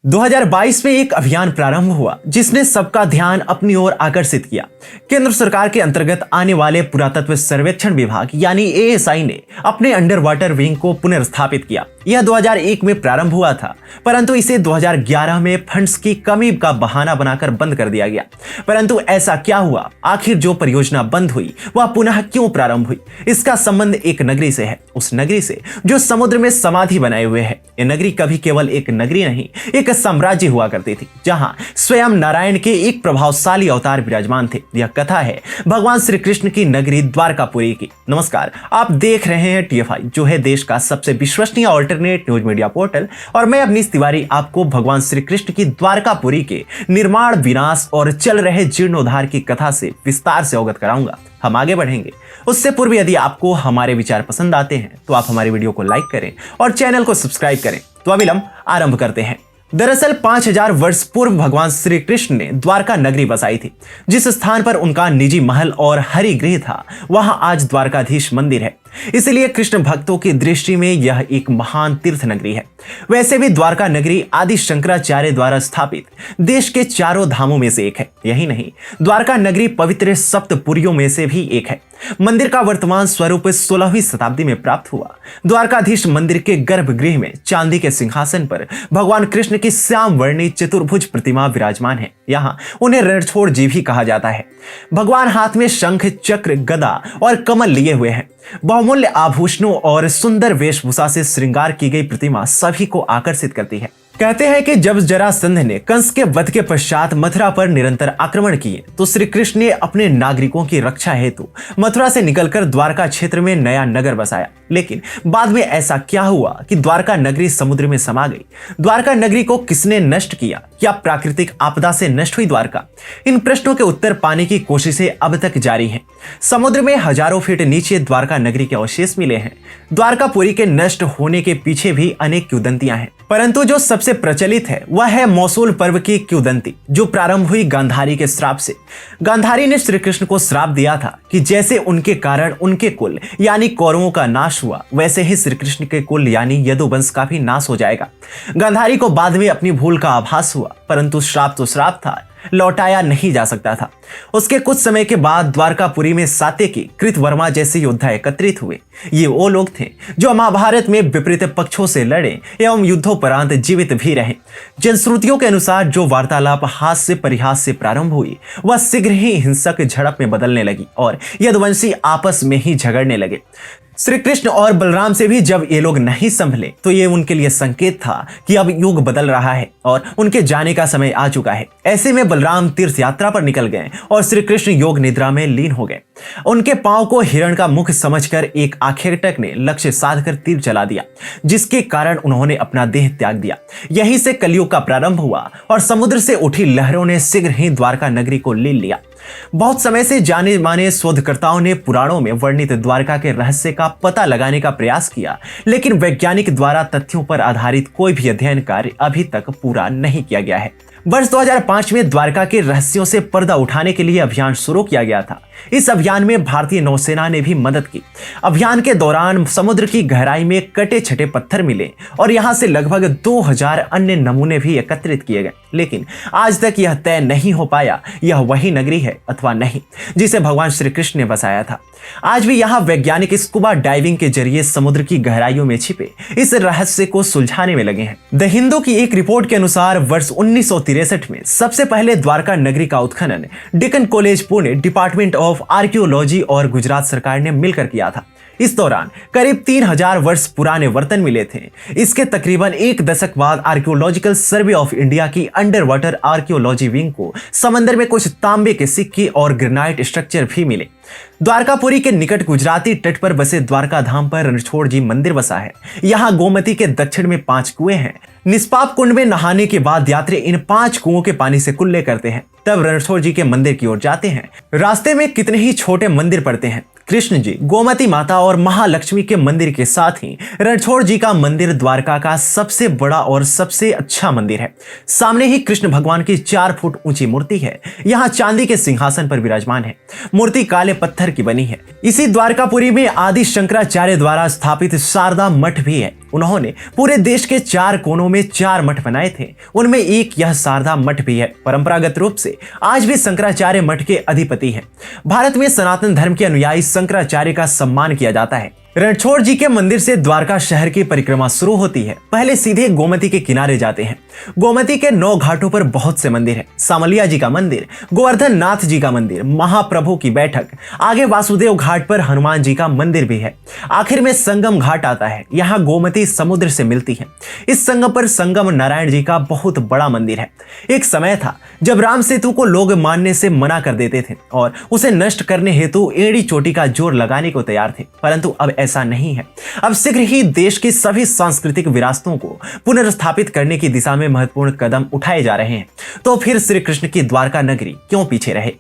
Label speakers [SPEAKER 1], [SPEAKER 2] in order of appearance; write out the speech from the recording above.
[SPEAKER 1] 2022 में एक अभियान प्रारंभ हुआ जिसने सबका ध्यान अपनी ओर आकर्षित किया। केंद्र सरकार के अंतर्गत आने वाले पुरातत्व सर्वेक्षण विभाग यानी एएसआई ने अपने अंडर वाटर विंग को पुनर्स्थापित किया। यह 2001 में प्रारंभ हुआ था, परंतु इसे 2011 में फंड्स की कमी का बहाना बनाकर बंद कर दिया गया। परंतु ऐसा क्या हुआ? आखिर जो परियोजना बंद हुई वह पुनः क्यों प्रारंभ हुई? इसका संबंध एक नगरी से है, उस नगरी से जो समुद्र में समाधि बनाए हुए है। यह नगरी कभी केवल एक नगरी नहीं, एक साम्राज्य हुआ करती थी, जहां स्वयं नारायण के एक प्रभावशाली अवतार विराजमान थे। यह कथा है भगवान श्री कृष्ण की नगरी द्वारकापुरी की। नमस्कार, आप देख रहे हैं टीएफआई, जो है देश का सबसे विश्वसनीय अल्टरनेट न्यूज मीडिया पोर्टल, और मैं अवनीश तिवारी आपको भगवान श्री कृष्ण की द्वारकापुरी के निर्माण, विनाश और चल रहे जीर्णोद्धार की कथा से विस्तार से अवगत कराऊंगा। हम आगे बढ़ेंगे उससे पूर्व यदि आपको हमारे विचार पसंद आते हैं तो आप हमारे वीडियो को लाइक करें और चैनल को सब्सक्राइब करें। तो अविलंब आरंभ करते हैं। दरअसल 5000 वर्ष पूर्व भगवान श्री कृष्ण ने द्वारका नगरी बसाई थी। जिस स्थान पर उनका निजी महल और हरिगृह था, वहां आज द्वारकाधीश मंदिर है। इसलिए कृष्ण भक्तों की दृष्टि में यह एक महान तीर्थ नगरी है। वैसे भी द्वारका नगरी आदि शंकराचार्य द्वारा स्थापित देश के चारों धामों में से एक है। यही नहीं, द्वारका नगरी पवित्र सप्तपुरियों में से भी एक है। मंदिर का वर्तमान स्वरूप 16वीं शताब्दी में प्राप्त हुआ। द्वारकाधीश मंदिर के गर्भगृह में चांदी के सिंहासन पर भगवान कृष्ण की श्याम वर्णी चतुर्भुज प्रतिमा विराजमान है। यहाँ उन्हें रणछोड़ जी भी कहा जाता है। भगवान हाथ में शंख, चक्र, गदा और कमल लिए हुए हैं। बहुमूल्य आभूषणों और सुंदर वेशभूषा से श्रृंगार की गई प्रतिमा सभी को आकर्षित करती है। कहते हैं कि जब जरासंध ने कंस के वध के पश्चात मथुरा पर निरंतर आक्रमण किए तो श्री कृष्ण ने अपने नागरिकों की रक्षा हेतु मथुरा से निकलकर द्वारका क्षेत्र में नया नगर बसाया। लेकिन बाद में ऐसा क्या हुआ कि द्वारका नगरी समुद्र में समा गई? द्वारका नगरी को किसने नष्ट किया? क्या प्राकृतिक आपदा से नष्ट हुई द्वारका? इन प्रश्नों के उत्तर पाने की कोशिशें अब तक जारी हैं। समुद्र में हजारों फीट नीचे द्वारका नगरी के अवशेष मिले हैं। द्वारकापुरी के नष्ट होने के पीछे भी अनेक किंवदंतियां हैं, परंतु जो सबसे प्रचलित है वह है मौसूल पर्व की किंवदंती, जो प्रारंभ हुई गांधारी के श्राप से। गांधारी ने श्री कृष्ण को श्राप दिया था कि जैसे उनके कारण उनके कुल यानी कौरवों का नाश हुआ, वैसे ही श्री कृष्ण के कुल यानी यदुवंश का भी नाश हो जाएगा। गांधारी को बाद में अपनी भूल का आभास हुआ, परंतु श्राप तो श्राप था, लौटाया नहीं जा सकता था। उसके कुछ समय के बाद द्वारकापुरी में सात्यकी, कृतवर्मा जैसे योद्धा एकत्रित हुए। ये वो लोग थे जो महाभारत में विपरीत पक्षों से लड़े एवं युद्धोपरांत जीवित भी रहे। जनश्रुतियों के अनुसार जो वार्तालाप हास्य परिहास से प्रारंभ हुई वह शीघ्र ही हिंसक झड़प में बदलने लगी और यदुवंशी आपस में ही झगड़ने लगे। श्री कृष्ण और बलराम से भी जब ये लोग नहीं संभले तो ये उनके लिए संकेत था कि अब युग बदल रहा है और उनके जाने का समय आ चुका है। ऐसे में बलराम तीर्थ यात्रा पर निकल गए और श्री कृष्ण योग निद्रा में लीन हो गए। उनके पांव को हिरण का मुख समझकर एक आखेटक ने लक्ष्य साधकर तीर चला दिया, जिसके कारण उन्होंने अपना देह त्याग दिया। यहीं से कलयुग का प्रारंभ हुआ और समुद्र से उठी लहरों ने शीघ्र ही द्वारका नगरी को ले लिया। बहुत समय से जाने माने शोधकर्ताओं ने पुराणों में वर्णित द्वारका के रहस्य का पता लगाने का प्रयास किया, लेकिन वैज्ञानिक द्वारा तथ्यों पर आधारित कोई भी अध्ययन कार्य अभी तक पूरा नहीं किया गया है। वर्ष 2005 में द्वारका के रहस्यों से पर्दा उठाने के लिए अभियान शुरू किया गया था। इस अभियान में भारतीय नौसेना ने भी मदद की। अभियान के दौरान समुद्र की गहराई में कटे छटे पत्थर मिले और यहां से लगभग 2000 अन्य नमूने भी एकत्रित किए गए, लेकिन आज तक यह तय नहीं हो पाया यह वही नगरी है अथवा नहीं जिसे भगवान श्री कृष्ण ने बसाया था। आज भी यहाँ वैज्ञानिक स्कूबा डाइविंग के जरिए समुद्र की गहराइयों में छिपे इस रहस्य को सुलझाने में लगे हैं। द हिंदू की एक रिपोर्ट के अनुसार वर्ष 1963 में सबसे पहले द्वारका नगरी का उत्खनन Deccan college Pune, department of archaeology और गुजरात सरकार ने मिलकर किया था। इस दौरान करीब 3000 वर्ष पुराने बर्तन मिले थे। इसके तकरीबन एक दशक बाद आर्कियोलॉजिकल सर्वे ऑफ इंडिया की अंडर वाटर आर्कियोलॉजी विंग को समंदर में कुछ तांबे के सिक्के और ग्रेनाइट स्ट्रक्चर भी मिले। द्वारकापुरी के निकट गुजराती तट पर बसे द्वारका धाम पर रणछोड़ जी मंदिर बसा है। यहाँ गोमती के दक्षिण में 5 कुएं हैं। निष्पाप कुंड में नहाने के बाद यात्री इन 5 कुओं के पानी से कुल्ले करते हैं, तब रणछोड़ जी के मंदिर की ओर जाते हैं। रास्ते में कितने ही छोटे मंदिर पड़ते हैं। कृष्ण जी, गोमती माता और महालक्ष्मी के मंदिर के साथ ही रणछोड़ जी का मंदिर द्वारका का सबसे बड़ा और सबसे अच्छा मंदिर है। सामने ही कृष्ण भगवान की 4 फुट ऊंची मूर्ति है। यहाँ चांदी के सिंहासन पर विराजमान है। मूर्ति काले पत्थर की बनी है। इसी द्वारकापुरी में आदि शंकराचार्य द्वारा स्थापित शारदा मठ भी है। उन्होंने पूरे देश के 4 कोनों में 4 मठ बनाए थे, उनमें एक यह शारदा मठ भी है। परंपरागत रूप से आज भी शंकराचार्य मठ के अधिपति हैं। भारत में सनातन धर्म के अनुयायी शंकराचार्य का सम्मान किया जाता है। रणछोड़ जी के मंदिर से द्वारका शहर की परिक्रमा शुरू होती है। पहले सीधे गोमती के किनारे जाते हैं। गोमती के 9 घाटों पर बहुत से मंदिर हैं। सामलिया जी का मंदिर, गोवर्धन नाथ जी का मंदिर, महाप्रभु की बैठक, आगे वासुदेव घाट पर हनुमान जी का मंदिर भी है। आखिर में संगम घाट आता है। यहाँ गोमती समुद्र से मिलती है। इस संगम पर संगम नारायण जी का बहुत बड़ा मंदिर है। एक समय था जब राम सेतु को लोग मानने से मना कर देते थे और उसे नष्ट करने हेतु एड़ी चोटी का जोर लगाने को तैयार थे, परंतु अब ऐसा नहीं है। अब शीघ्र ही देश की सभी सांस्कृतिक विरासतों को पुनर्स्थापित करने की दिशा में महत्वपूर्ण कदम उठाए जा रहे हैं। तो फिर श्री कृष्ण की द्वारका नगरी क्यों पीछे रहे।